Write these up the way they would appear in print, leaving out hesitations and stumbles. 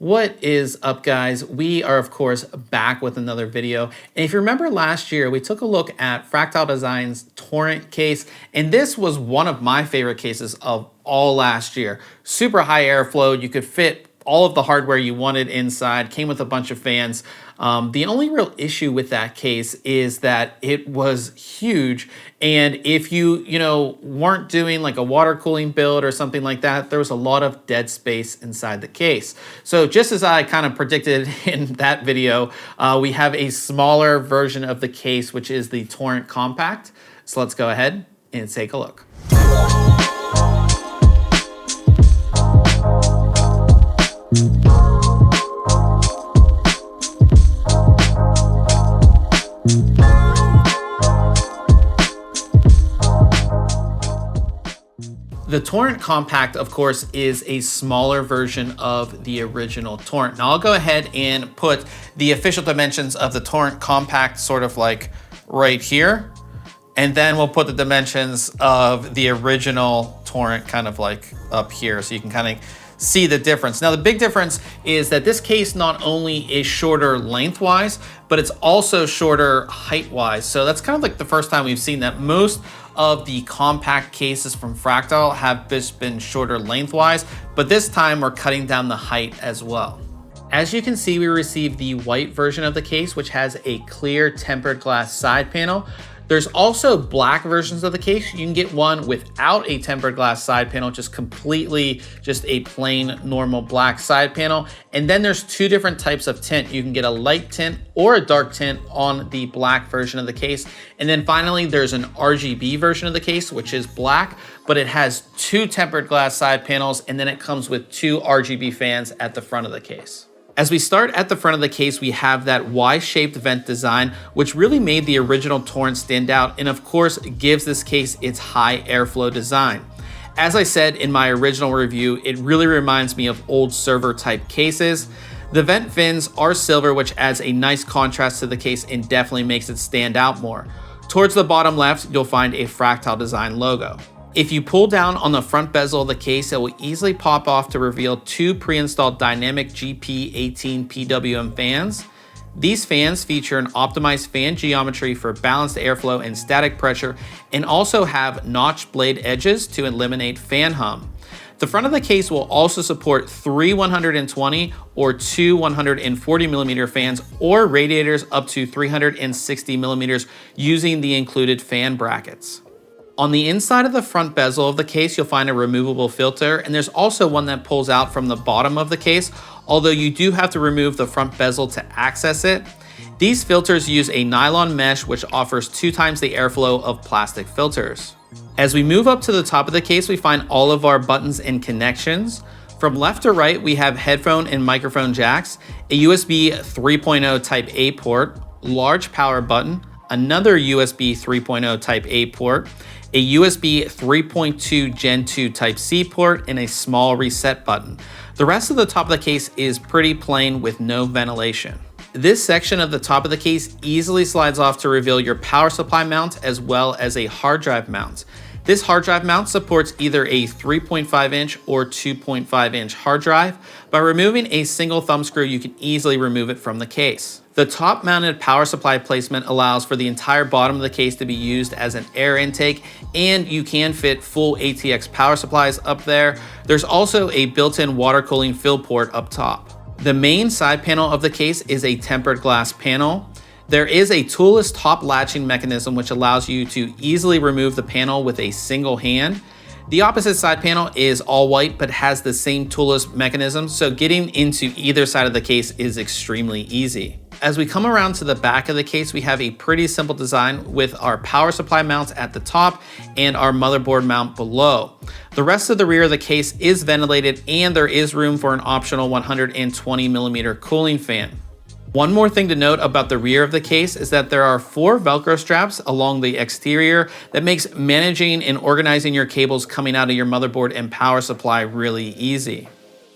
What is up, guys? We are, of course, back with another video. And if you remember last year, we took a look at Fractal Design's Torrent case, and this was one of my favorite cases of all last year. Super high airflow, you could fit all of the hardware you wanted inside, came with a bunch of fans. The only real issue with that case is that it was huge, and if you weren't doing like a water cooling build or something like that, there was a lot of dead space inside the case. So just as I kind of predicted in that video, we have a smaller version of the case, which is the Torrent Compact. So let's go ahead and take a look. The Torrent Compact, of course, is a smaller version of the original Torrent. Now I'll go ahead and put the official dimensions of the Torrent Compact sort of like right here. And then we'll put the dimensions of the original Torrent kind of like up here, so you can kind of see the difference. Now the big difference is that this case not only is shorter lengthwise, but it's also shorter height-wise. So that's kind of like the first time we've seen that. Most of the compact cases from Fractal have just been shorter lengthwise, but this time we're cutting down the height as well. As you can see, we received the white version of the case, which has a clear tempered glass side panel. There's also black versions of the case. You can get one without a tempered glass side panel, just a plain normal black side panel. And then there's two different types of tint. You can get a light tint or a dark tint on the black version of the case. And then finally, there's an RGB version of the case, which is black, but it has two tempered glass side panels, and then it comes with two RGB fans at the front of the case. As we start at the front of the case, we have that Y-shaped vent design, which really made the original Torrent stand out, and of course gives this case its high airflow design. As I said in my original review, it really reminds me of old server type cases. The vent fins are silver, which adds a nice contrast to the case and definitely makes it stand out more. Towards the bottom left, you'll find a Fractal Design logo. If you pull down on the front bezel of the case, it will easily pop off to reveal two pre-installed dynamic GP18 PWM fans. These fans feature an optimized fan geometry for balanced airflow and static pressure, and also have notched blade edges to eliminate fan hum. The front of the case will also support three 120 or two 140 millimeter fans, or radiators up to 360 millimeters using the included fan brackets. On the inside of the front bezel of the case, you'll find a removable filter, and there's also one that pulls out from the bottom of the case, although you do have to remove the front bezel to access it. These filters use a nylon mesh, which offers 2 times the airflow of plastic filters. As we move up to the top of the case, we find all of our buttons and connections. From left to right, we have headphone and microphone jacks, a USB 3.0 Type A port, large power button, another USB 3.0 Type A port, a USB 3.2 Gen 2 Type C port, and a small reset button. The rest of the top of the case is pretty plain with no ventilation. This section of the top of the case easily slides off to reveal your power supply mount as well as a hard drive mount. This hard drive mount supports either a 3.5 inch or 2.5 inch hard drive. By removing a single thumb screw, you can easily remove it from the case. The top mounted power supply placement allows for the entire bottom of the case to be used as an air intake, and you can fit full ATX power supplies up there. There's also a built-in water cooling fill port up top. The main side panel of the case is a tempered glass panel. There is a toolless top latching mechanism, which allows you to easily remove the panel with a single hand. The opposite side panel is all white, but has the same toolless mechanism, so getting into either side of the case is extremely easy. As we come around to the back of the case, we have a pretty simple design with our power supply mounts at the top and our motherboard mount below. The rest of the rear of the case is ventilated, and there is room for an optional 120 millimeter cooling fan. One more thing to note about the rear of the case is that there are 4 Velcro straps along the exterior that makes managing and organizing your cables coming out of your motherboard and power supply really easy.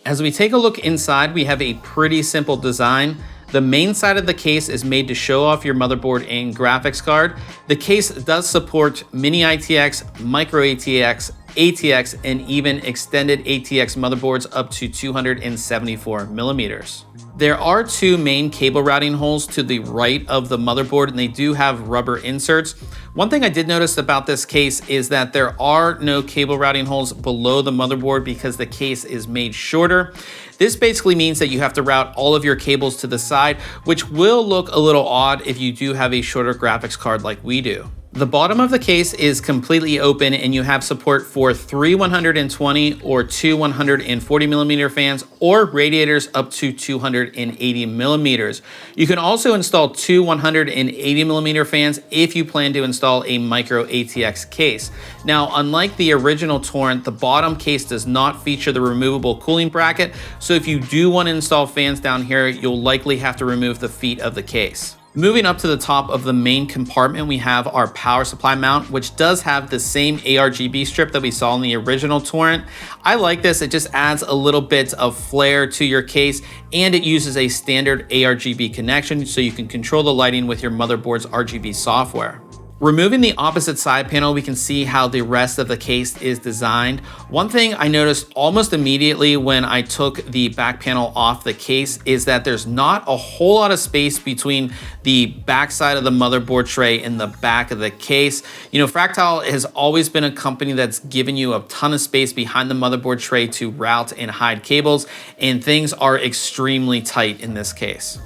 As we take a look inside, we have a pretty simple design. The main side of the case is made to show off your motherboard and graphics card. The case does support mini ITX, micro ATX, ATX, and even extended ATX motherboards up to 274 millimeters. There are two main cable routing holes to the right of the motherboard, and they do have rubber inserts. One thing I did notice about this case is that there are no cable routing holes below the motherboard because the case is made shorter. This basically means that you have to route all of your cables to the side, which will look a little odd if you do have a shorter graphics card like we do. The bottom of the case is completely open, and you have support for 3 120 or 2 140 millimeter fans or radiators up to 280 millimeters. You can also install 2 180 millimeter fans if you plan to install a micro ATX case. Now, unlike the original Torrent, the bottom case does not feature the removable cooling bracket, so if you do want to install fans down here, you'll likely have to remove the feet of the case. Moving up to the top of the main compartment, we have our power supply mount, which does have the same ARGB strip that we saw in the original Torrent. I like this. It just adds a little bit of flair to your case, and it uses a standard ARGB connection so you can control the lighting with your motherboard's RGB software. Removing the opposite side panel, we can see how the rest of the case is designed. One thing I noticed almost immediately when I took the back panel off the case is that there's not a whole lot of space between the back side of the motherboard tray and the back of the case. You know, Fractal has always been a company that's given you a ton of space behind the motherboard tray to route and hide cables, and things are extremely tight in this case.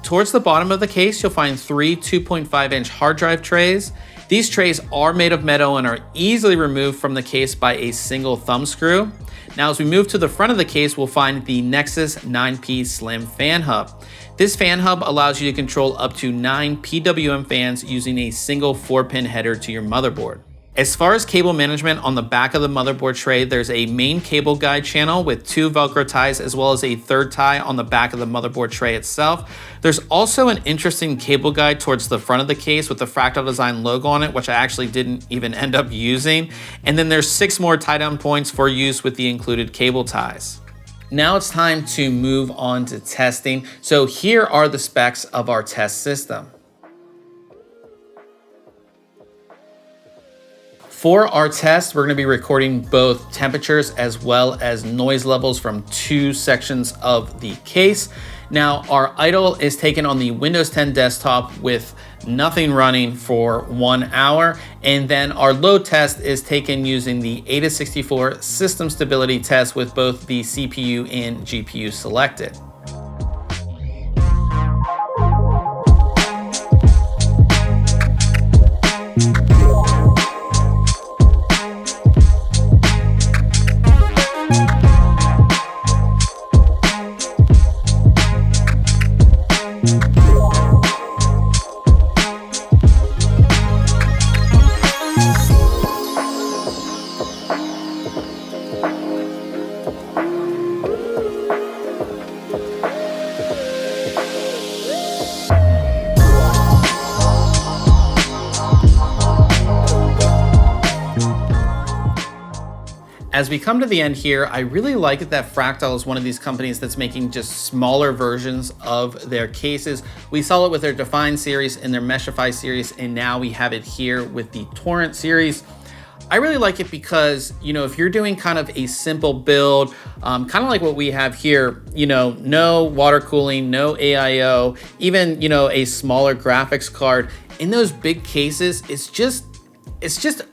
Towards the bottom of the case, you'll find 3 2.5-inch hard drive trays. These trays are made of metal and are easily removed from the case by a single thumb screw. Now, as we move to the front of the case, we'll find the Nexus 9P Slim Fan Hub. This fan hub allows you to control up to 9 PWM fans using a single 4-pin header to your motherboard. As far as cable management, on the back of the motherboard tray, there's a main cable guide channel with 2 Velcro ties, as well as a third tie on the back of the motherboard tray itself. There's also an interesting cable guide towards the front of the case with the Fractal Design logo on it, which I actually didn't even end up using. And then there's 6 more tie-down points for use with the included cable ties. Now it's time to move on to testing. So here are the specs of our test system. For our test, we're going to be recording both temperatures as well as noise levels from 2 sections of the case. Now, our idle is taken on the Windows 10 desktop with nothing running for 1 hour. And then our load test is taken using the AIDA64 system stability test with both the CPU and GPU selected. As we come to the end here, I really like it that Fractal is one of these companies that's making just smaller versions of their cases. We saw it with their Define series and their Meshify series, and now we have it here with the Torrent series. I really like it because, you know, if you're doing kind of a simple build, kind of like what we have here, you know, no water cooling, no AIO, even, you know, a smaller graphics card, in those big cases, it's just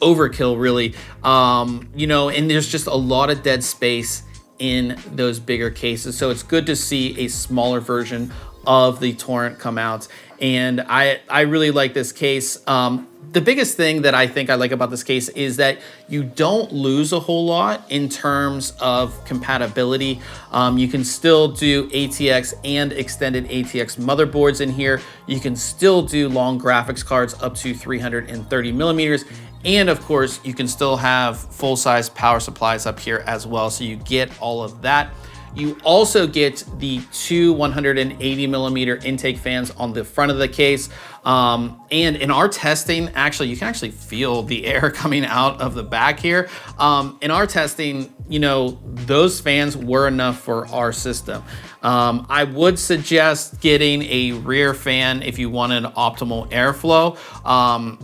overkill, really. You know, and there's just a lot of dead space in those bigger cases. So it's good to see a smaller version of the Torrent come out. And I really like this case. The biggest thing that I think I like about this case is that you don't lose a whole lot in terms of compatibility. You can still do ATX and extended ATX motherboards in here. You can still do long graphics cards up to 330 millimeters. And of course, you can still have full-size power supplies up here as well. So you get all of that. You also get the 2 180 millimeter intake fans on the front of the case. And in our testing, actually, you can actually feel the air coming out of the back here. In our testing, you know, those fans were enough for our system. I would suggest getting a rear fan if you want an optimal airflow,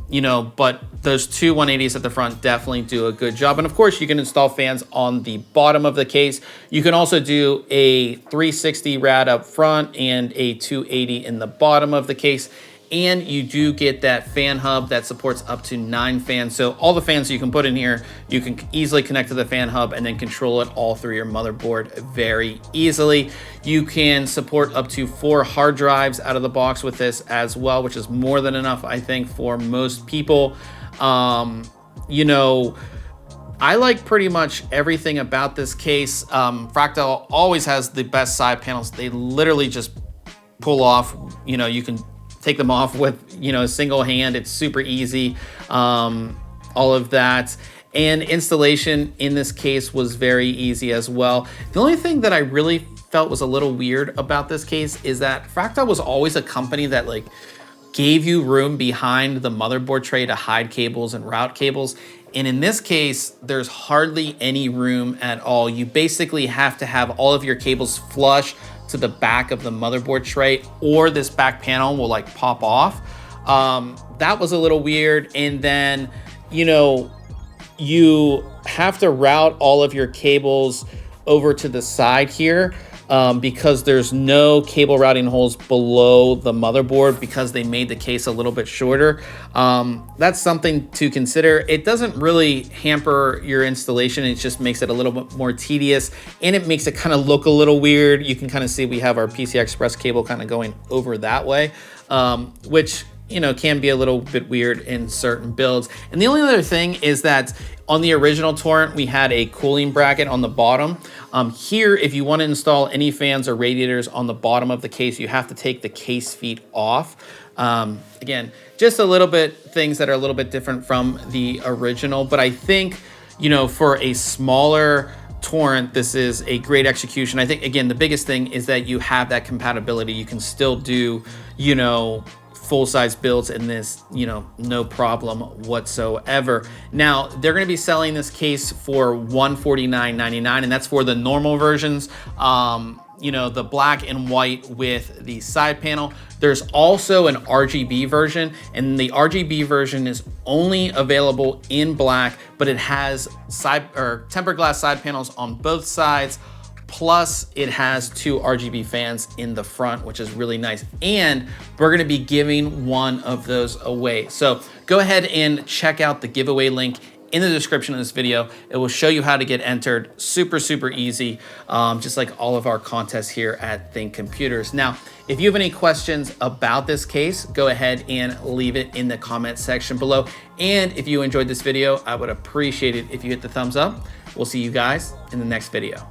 you know, but those two 180s at the front definitely do a good job. And of course, you can install fans on the bottom of the case. You can also do a 360 rad up front and a 280 in the bottom of the case. And you do get that fan hub that supports up to 9 fans. So all the fans you can put in here, you can easily connect to the fan hub and then control it all through your motherboard very easily. You can support up to 4 hard drives out of the box with this as well, which is more than enough, I think, for most people. You know, I like pretty much everything about this case. Fractal always has the best side panels. They literally just pull off, you know, you can take them off with, you know, a single hand. It's super easy, all of that. And installation in this case was very easy as well. The only thing that I really felt was a little weird about this case is that Fractal was always a company that like gave you room behind the motherboard tray to hide cables and route cables. And in this case, there's hardly any room at all. You basically have to have all of your cables flush to the back of the motherboard tray, or this back panel will like pop off. That was a little weird. And then, you know, you have to route all of your cables over to the side here because there's no cable routing holes below the motherboard because they made the case a little bit shorter. That's something to consider. It doesn't really hamper your installation. It just makes it a little bit more tedious, and it makes it kind of look a little weird. You can kind of see we have our PCI Express cable kind of going over that way, which, you know, can be a little bit weird in certain builds. And the only other thing is that on the original Torrent, we had a cooling bracket on the bottom. Here, if you want to install any fans or radiators on the bottom of the case, you have to take the case feet off. Again, just a little bit things that are a little bit different from the original, but I think, you know, for a smaller Torrent, this is a great execution. I think, again, the biggest thing is that you have that compatibility. You can still do, you know, full-size builds in this, you know, no problem whatsoever. Now, they're going to be selling this case for $149.99, and that's for the normal versions. You know, the black and white with the side panel. There's also an RGB version, and the RGB version is only available in black, but it has tempered glass side panels on both sides. Plus, it has 2 RGB fans in the front, which is really nice. And we're gonna be giving one of those away. So go ahead and check out the giveaway link in the description of this video. It will show you how to get entered. Super, super easy, just like all of our contests here at ThinkComputers. Now, if you have any questions about this case, go ahead and leave it in the comment section below. And if you enjoyed this video, I would appreciate it if you hit the thumbs up. We'll see you guys in the next video.